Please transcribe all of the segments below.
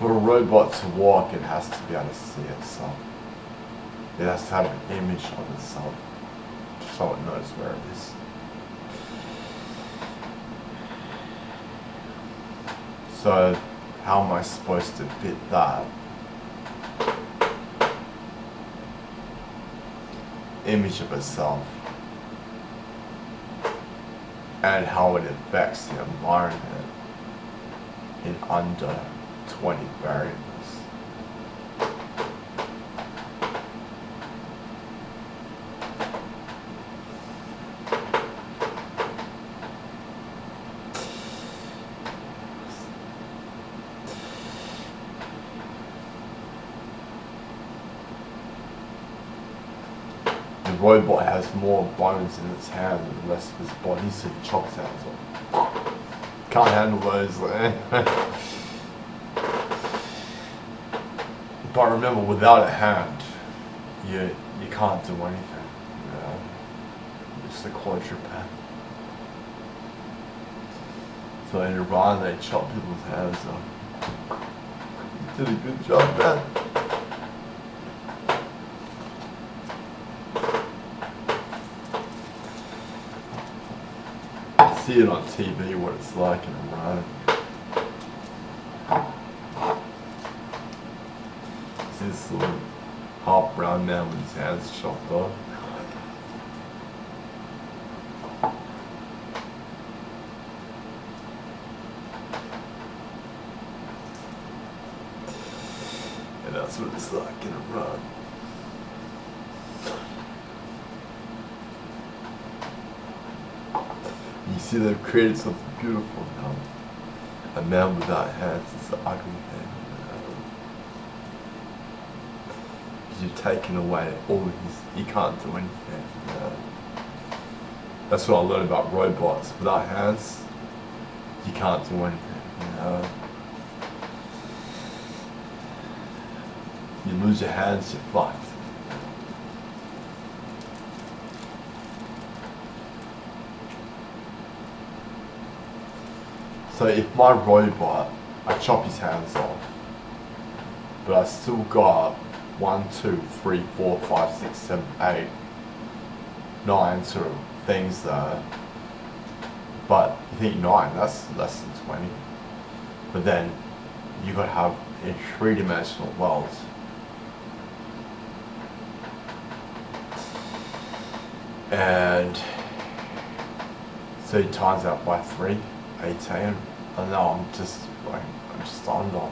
For a robot to walk, it has to be able to see itself. It has to have an image of itself, so it knows where it is. So, how am I supposed to fit that image of itself and how it affects the environment in under 20 variables? The robot has more bones in its hand than the rest of his body, so he chops hands off. Can't handle those. But remember, without a hand, you can't do anything. You know? It's a quadruped. So in Iran, they chop people's hands off. You did a good job, man. See it on TV what it's like in Iran. See this little half brown man with his hands chopped off. And that's what it's like in Iran. You see, they've created something beautiful now. A man without hands is an ugly thing. Because you've taken away all he can't do anything. That's what I learned about robots. Without hands, you can't do anything. You lose your hands, you're fucked. So if my robot, I chop his hands off, but I still got 1, 2, 3, 4, 5, 6, 7, 8, 9 sort of things there. But you think 9, that's less than 20. But then you got to have a 3-dimensional world. And so it times out by 3, 18. And now I'm just under.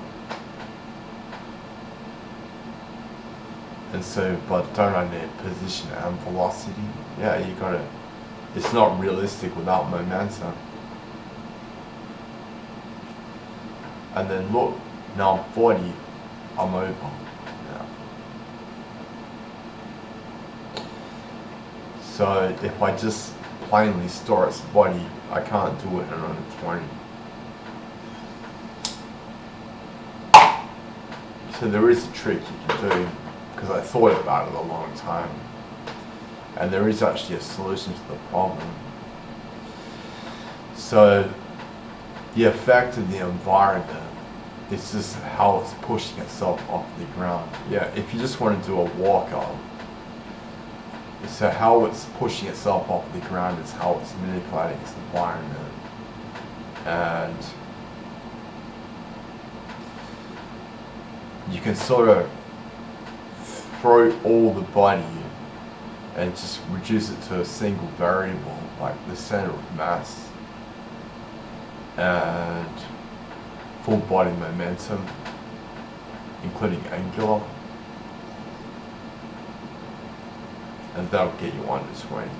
And so, but don't I need position and velocity? Yeah, you gotta, it's not realistic without momentum. And then look, now I'm 40, I'm over. Yeah. So if I just plainly store its body, I can't do it in under 20. So there is a trick you can do, because I thought about it a long time, and there is actually a solution to the problem. So the effect of the environment is just how it's pushing itself off the ground. Yeah, if you just want to do a walker, so how it's pushing itself off the ground is how it's manipulating its environment. And you can sort of throw all the body and just reduce it to a single variable, like the center of mass and full body momentum, including angular, and that'll get you under 20.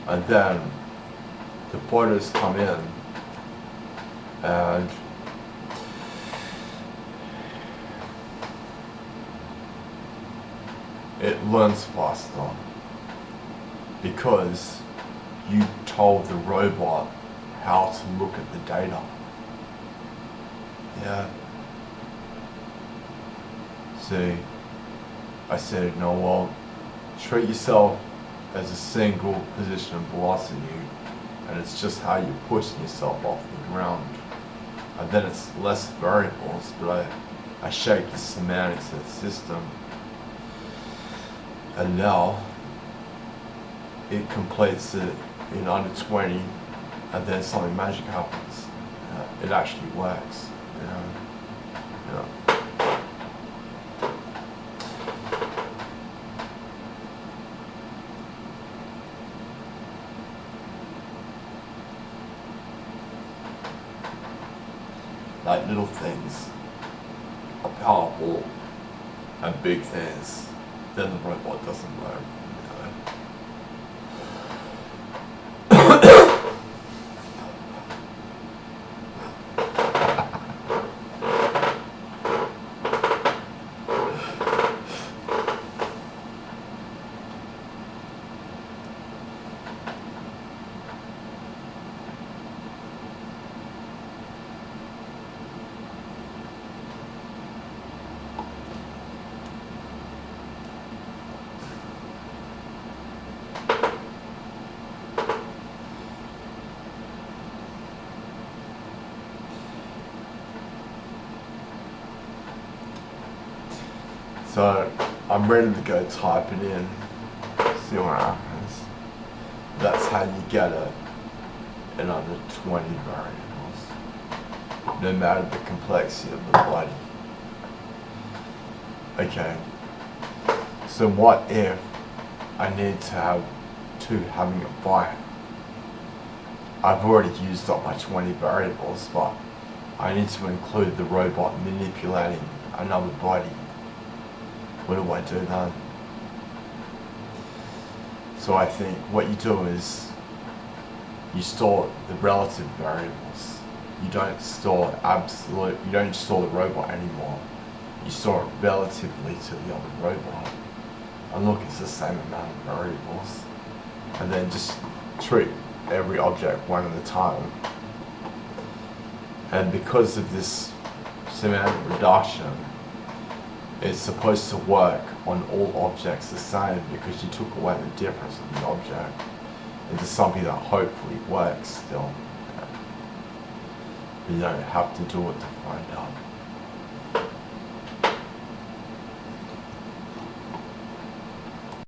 And then the pointers come in and it learns faster because you told the robot how to look at the data. Yeah. See, I said, no, well, treat yourself as a single position of velocity, and it's just how you're pushing yourself off the ground. and then it's less variables, but I shake the semantics of the system, and now it completes it in under 20, and then something magic happens. It actually works. Like little things are powerful, and big things, then the robot doesn't work. So I'm ready to go type it in, see what happens. That's how you get it in under 20 variables, no matter the complexity of the body. Okay, so what if I need to have two having a bite? I've already used up my 20 variables, but I need to include the robot manipulating another body. What do I do then? So I think what you do is you store the relative variables. You don't store you don't store the robot anymore. You store it relatively to the other robot. And look, it's the same amount of variables. And then just treat every object one at a time. And because of this semantic reduction, it's supposed to work on all objects the same, because you took away the difference of the object into something that hopefully works still. But you don't have to do it to find out.